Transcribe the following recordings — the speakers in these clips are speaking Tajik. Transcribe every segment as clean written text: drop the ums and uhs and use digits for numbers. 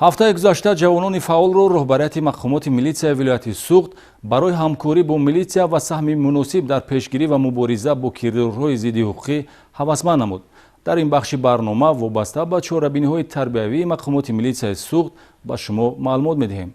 ҳафтаи гузашта ҷавонони фаъолро роҳбарияти мақомоти милитсияи вилояти Суғд барои ҳамкорӣ бо милитсия ва саҳми муносиб дар пешгирӣ ва мубориза бо кирдорҳои зидди ҳуқуқӣ ҳавасманд намуд. дар ин бахши барнома вобаста ба чорабиниҳои тарбиявии мақомоти милитсияи Суғд ба шумо маълумот медиҳем.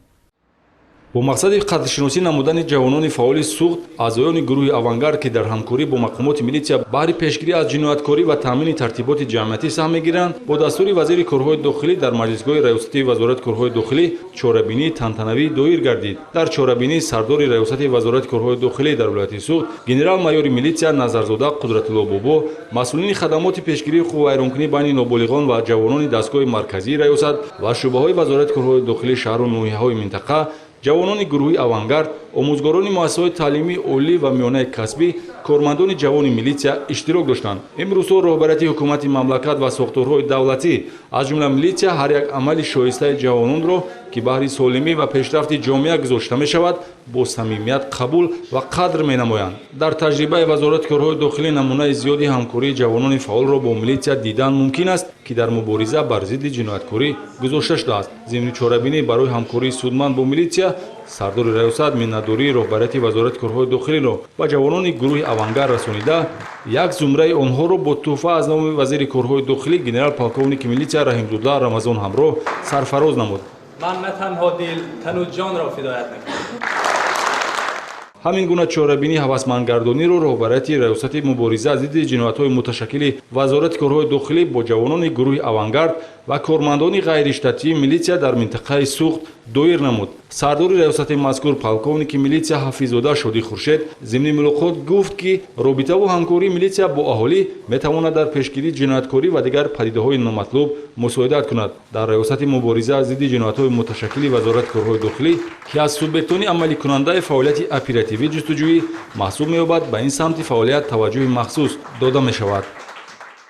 бо мақсади қадршиносӣ намудани ҷавонони фаъоли Суғд, аъзоёни гурӯҳи авангард ки дар ҳамкорӣ бо мақомоти милитсия баҳри пешгирӣ аз ҷинояткорӣ ва таъмини тартиботи ҷамъиятӣ саҳм мегиранд, бо дастури вазири корҳои дохилӣ дар маҷлисгоҳи раёсатии вазорати корҳои дохилӣ чорабинии тантанавӣ доир гардид. дар чорабинӣ сардори раёсати вазорати корҳои дохилӣ дар вилояти Суғд, генерал-майёри милитсия Назарзода Қудратулло Бобо, масъулини хадамоти пешгирии ҳуқуқу вайронкунӣ байни ноболиғон ва ҷавонони дастгоҳи марказии раёсат ва шӯъбаҳои вазорати корҳои дохилӣ шаҳру ноҳияҳои минтақа, ҷавонони гурӯҳи авангард, омӯзгорони муассисаҳои таълимии олӣ ва миёнаи касбӣ, кормандони ҷавони милитсия иштирок доштанд. имрӯзҳо роҳбарияти ҳукумати мамлакат ва сохторҳои давлатӣ, аз ҷумла милитсия ҳар як амали шоистаи ҷавононро ки баҳри солимӣ ва пешрафти ҷомеа гузошта мешавад, бо самимият қабул ва қадр менамоянд. дар таҷрибаи вазорати корҳои дохилӣ намунаи зиёди ҳамкории ҷавонони фаъолро бо милитсия дидан мумкин аст, ки дар мубориза бар зидди ҷинояткорӣ гузошта шудааст. зимни чорабинӣ барои ҳамкории судманд бо милитсия, сардори раёсат миннатдории роҳбарияти вазорати корҳои дохилиро ба ҷавонони гурӯҳи авангард расонида, як зумраи онҳоро бо тӯҳфа аз номи вазири корҳои дохилӣ генерал-полковники милитсия Раҳимзода Рамазон ҳамроҳ сарфароз намуд. من نه تنها دل تن و جان را فدایت میکنم. ҳамин гуна чорабинӣ ҳавасмандгардониро роҳбарияти раёсати мубориза зидди ҷиноятҳои муташаккили вазорати корҳои дохилӣ бо ҷавонони гурӯҳи авангард ва кормандони ғайриштатии милитсия дар минтақаи Суғд доир намуд. сардори раёсати мазкур полковники милитсия Ҳафизода Шодӣ Хуршед зимни мулоқот гуфт, ки робитаву ҳамкории милитсия бо аҳолӣ метавонад дар пешгирии ҷинояткорӣ ва дигар падидаҳои номатлуб мусоидат кунад. дар раёсати мубориза зидди ҷиноятҳои муташаккили вазорати корҳои дохилӣ, ки аз субъектони амаликунандаи фаъолияти оперативии ҷустуҷӯӣ маҳсуб меёбад, ба ин самти фаъолият таваҷҷӯҳи махсус дода мешавад.